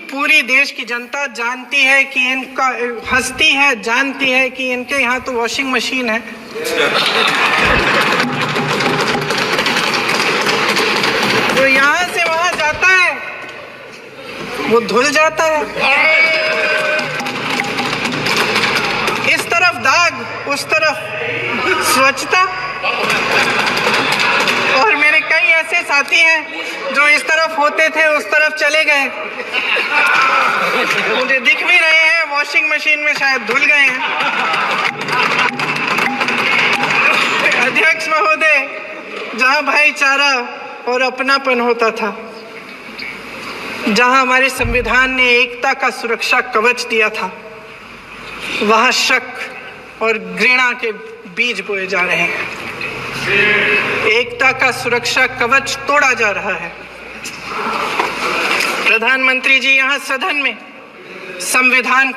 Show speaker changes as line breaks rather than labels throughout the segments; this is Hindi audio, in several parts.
पूरी देश की जनता जानती है कि इनका हंसती है, जानती है कि इनके यहाँ तो वॉशिंग मशीन है। तो यहाँ से वहां जाता है, वो धुल जाता है। इस तरफ दाग, उस तरफ स्वच्छता। और मेरे कई ऐसे साथी हैं जो इस तरफ होते थे उस तरफ चले गए, मुझे दिख भी रहे हैं, वॉशिंग मशीन में शायद धुल गए हैं। अध्यक्ष महोदय, जहां भाईचारा और अपनापन होता था, जहां हमारे संविधान ने एकता का सुरक्षा कवच दिया था, वहां शक और घृणा के बीज बोए जा रहे हैं। एकता का सुरक्षा कवच तोड़ा जा रहा है। प्रधानमंत्री जी यहाँ सदन में संविधान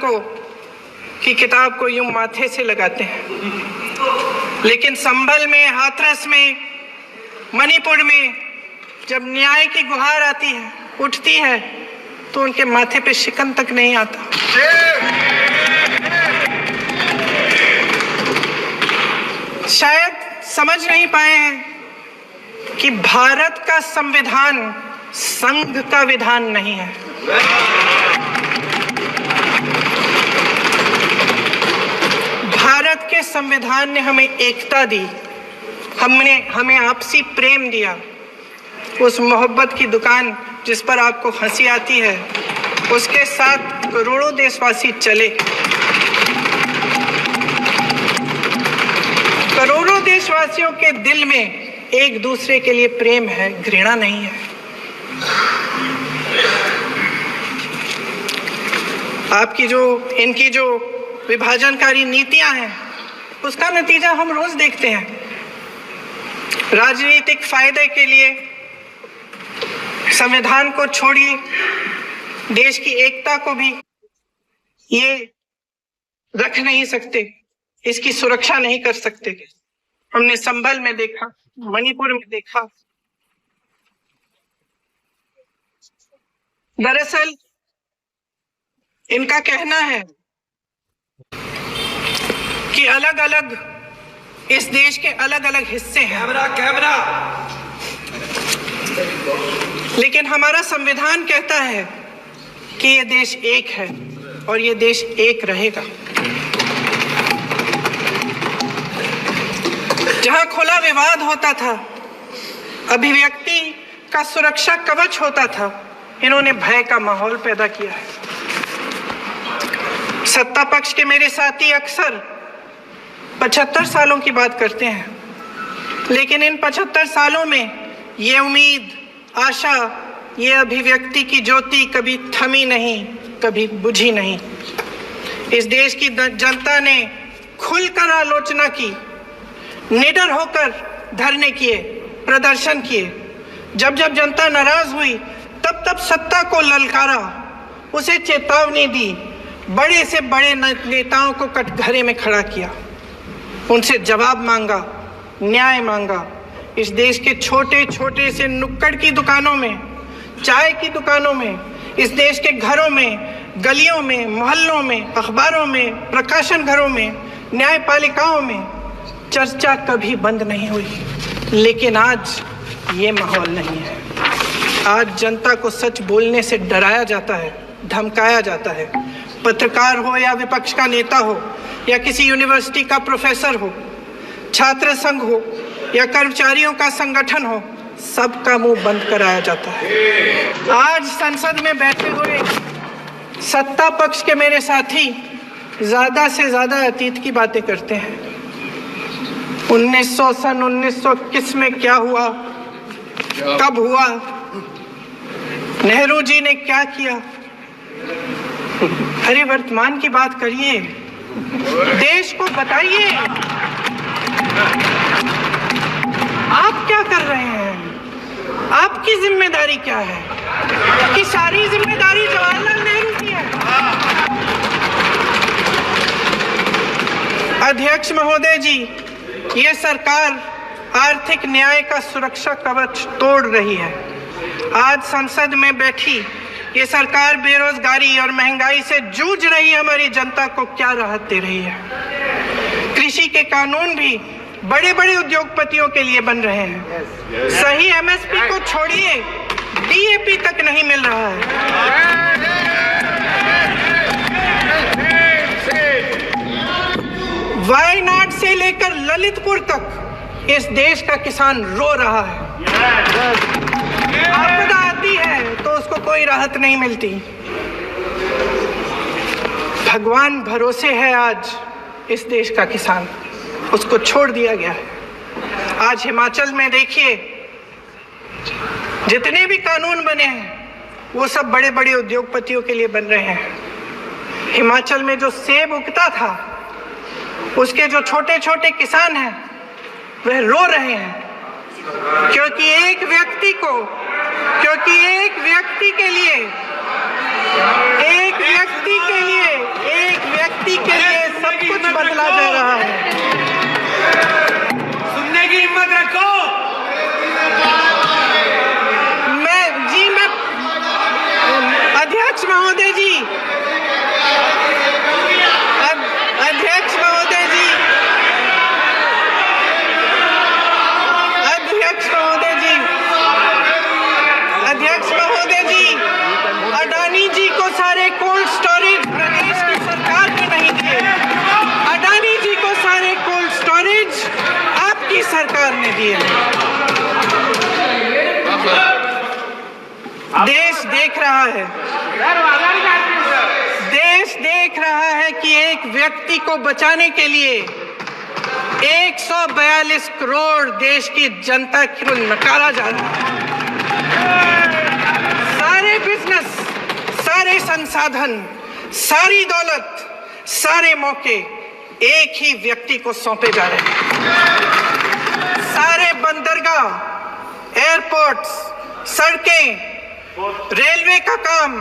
की किताब को यूं माथे से लगाते हैं, लेकिन संभल में, हाथरस में, मणिपुर में जब न्याय की गुहार आती है, उठती है, तो उनके माथे पे शिकन तक नहीं आता। शायद समझ नहीं पाए हैं कि भारत का संविधान संघ का विधान नहीं है। भारत के संविधान ने हमें एकता दी, हमें आपसी प्रेम दिया। उस मोहब्बत की दुकान जिस पर आपको हंसी आती है, उसके साथ करोड़ों देशवासी चले। करोड़ों देशवासियों के दिल में एक दूसरे के लिए प्रेम है, घृणा नहीं है। इनकी जो विभाजनकारी नीतियां हैं, उसका नतीजा हम रोज देखते हैं। राजनीतिक फायदे के लिए संविधान को छोड़िए, देश की एकता को भी ये रख नहीं सकते, इसकी सुरक्षा नहीं कर सकते। हमने संभल में देखा, मणिपुर में देखा। दरअसल इनका कहना है कि अलग अलग इस देश के अलग अलग हिस्से हैं। कैमरा। लेकिन हमारा संविधान कहता है कि ये देश एक है और ये देश एक रहेगा। जहां खुला विवाद होता था, अभिव्यक्ति का सुरक्षा कवच होता था, इन्होंने भय का माहौल पैदा किया है। सत्ता पक्ष के मेरे साथी अक्सर 75 सालों की बात करते हैं, लेकिन इन 75 सालों में ये उम्मीद, आशा, ये अभिव्यक्ति की ज्योति कभी थमी नहीं, कभी बुझी नहीं। इस देश की जनता ने खुलकर आलोचना की, निडर होकर धरने किए, प्रदर्शन किए। जब जब जनता नाराज हुई, तब तब सत्ता को ललकारा, उसे चेतावनी दी, बड़े से बड़े नेताओं को कटघरे में खड़ा किया, उनसे जवाब मांगा, न्याय मांगा। इस देश के छोटे छोटे से नुक्कड़ की दुकानों में, चाय की दुकानों में, इस देश के घरों में, गलियों में, मोहल्लों में, अखबारों में, प्रकाशन घरों में, न्यायपालिकाओं में चर्चा कभी बंद नहीं हुई। लेकिन आज ये माहौल नहीं है। आज जनता को सच बोलने से डराया जाता है, धमकाया जाता है। पत्रकार हो या विपक्ष का नेता हो या किसी यूनिवर्सिटी का प्रोफेसर हो, छात्र संघ हो या कर्मचारियों का संगठन हो, सबका मुंह बंद कराया जाता है। आज संसद में बैठे हुए सत्ता पक्ष के मेरे साथी ज्यादा से ज्यादा अतीत की बातें करते हैं। 1921 में क्या हुआ, कब हुआ, नेहरू जी ने क्या किया। अरे वर्तमान की बात करिए, देश को बताइए आप क्या कर रहे हैं, आपकी जिम्मेदारी क्या है। कि सारी जिम्मेदारी जवाहरलाल नेहरू की है। अध्यक्ष महोदय जी, ये सरकार आर्थिक न्याय का सुरक्षा कवच तोड़ रही है। आज संसद में बैठी ये सरकार बेरोजगारी और महंगाई से जूझ रही हमारी जनता को क्या राहत दे रही है? कृषि के कानून भी बड़े बड़े उद्योगपतियों के लिए बन रहे हैं। सही एमएसपी को छोड़िए, डीएपी तक नहीं मिल रहा है। वायनाड से लेकर ललितपुर तक इस देश का किसान रो रहा है। आपदा आती है तो उसको कोई राहत नहीं मिलती। भगवान भरोसे है आज इस देश का किसान, उसको छोड़ दिया गया है। आज हिमाचल में देखिए, जितने भी कानून बने हैं वो सब बड़े बड़े उद्योगपतियों के लिए बन रहे हैं। हिमाचल में जो सेब उगता था, उसके जो छोटे छोटे किसान हैं वह रो रहे हैं, क्योंकि एक व्यक्ति के लिए सब कुछ बदला जा रहा है।
सुनने की हिम्मत रखो।
अध्यक्ष महोदय जी, अडानी जी को सारे कोल्ड स्टोरेज प्रदेश की सरकार ने नहीं दिए। अडानी जी को सारे कोल्ड स्टोरेज आपकी सरकार ने दिए। देश देख रहा है कि एक व्यक्ति को बचाने के लिए 142 करोड़ देश की जनता को नकारा जा रहा है। सारे बिजनेस, सारे संसाधन, सारी दौलत, सारे मौके एक ही व्यक्ति को सौंपे जा रहे हैं। सारे बंदरगाह, एयरपोर्ट्स, सड़कें, रेलवे का काम,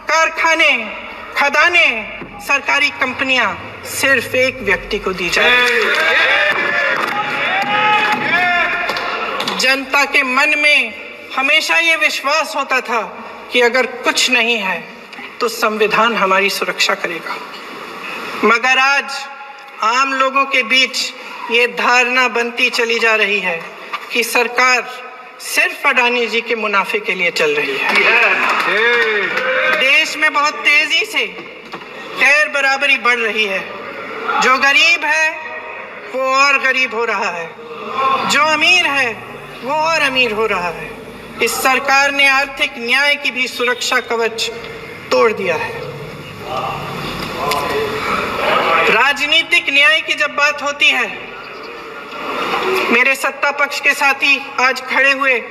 कारखाने, खदाने, सरकारी कंपनियां सिर्फ एक व्यक्ति को दी जाए। जनता के मन में हमेशा ये विश्वास होता था कि अगर कुछ नहीं है तो संविधान हमारी सुरक्षा करेगा, मगर आज आम लोगों के बीच ये धारणा बनती चली जा रही है कि सरकार सिर्फ अडानी जी के मुनाफे के लिए चल रही है। देश में बहुत तेजी से खैर बराबरी बढ़ रही है। जो गरीब है वो और गरीब हो रहा है, जो अमीर है वो और अमीर हो रहा है। इस सरकार ने आर्थिक न्याय की भी सुरक्षा कवच तोड़ दिया है। राजनीतिक न्याय की जब बात होती है, मेरे सत्ता पक्ष के साथी आज खड़े हुए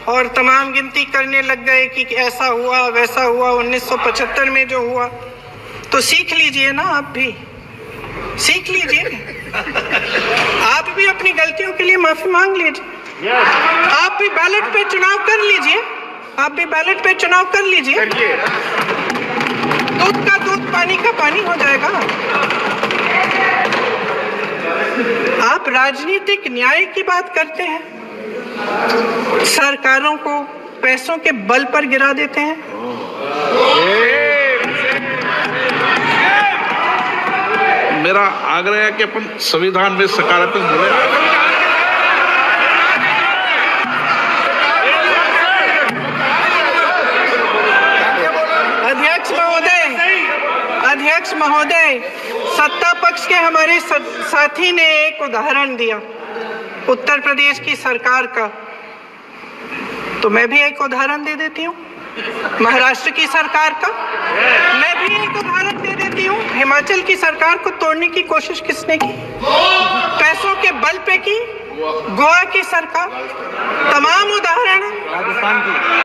और तमाम गिनती करने लग गए कि ऐसा हुआ वैसा हुआ, 1975 में जो हुआ। तो सीख लीजिए ना, आप भी सीख लीजिए। आप भी अपनी गलतियों के लिए माफी मांग लीजिए। आप भी बैलेट पे चुनाव कर लीजिए। दूध का दूध, पानी का पानी हो जाएगा। आप राजनीतिक न्याय की बात करते हैं, सरकारों को पैसों के बल पर गिरा देते हैं।
मेरा आग्रह है कि अपन संविधान में सकारात्मक बोले।
अध्यक्ष महोदय, सत्ता पक्ष के हमारे साथी ने एक उदाहरण दिया उत्तर प्रदेश की सरकार का, तो मैं भी एक उदाहरण दे देती हूँ महाराष्ट्र की सरकार का। मैं भी एक उदाहरण दे देती हूँ हिमाचल की सरकार को तोड़ने की कोशिश किसने की, पैसों के बल पे की, गोवा की सरकार। तमाम उदाहरण राजस्थान की।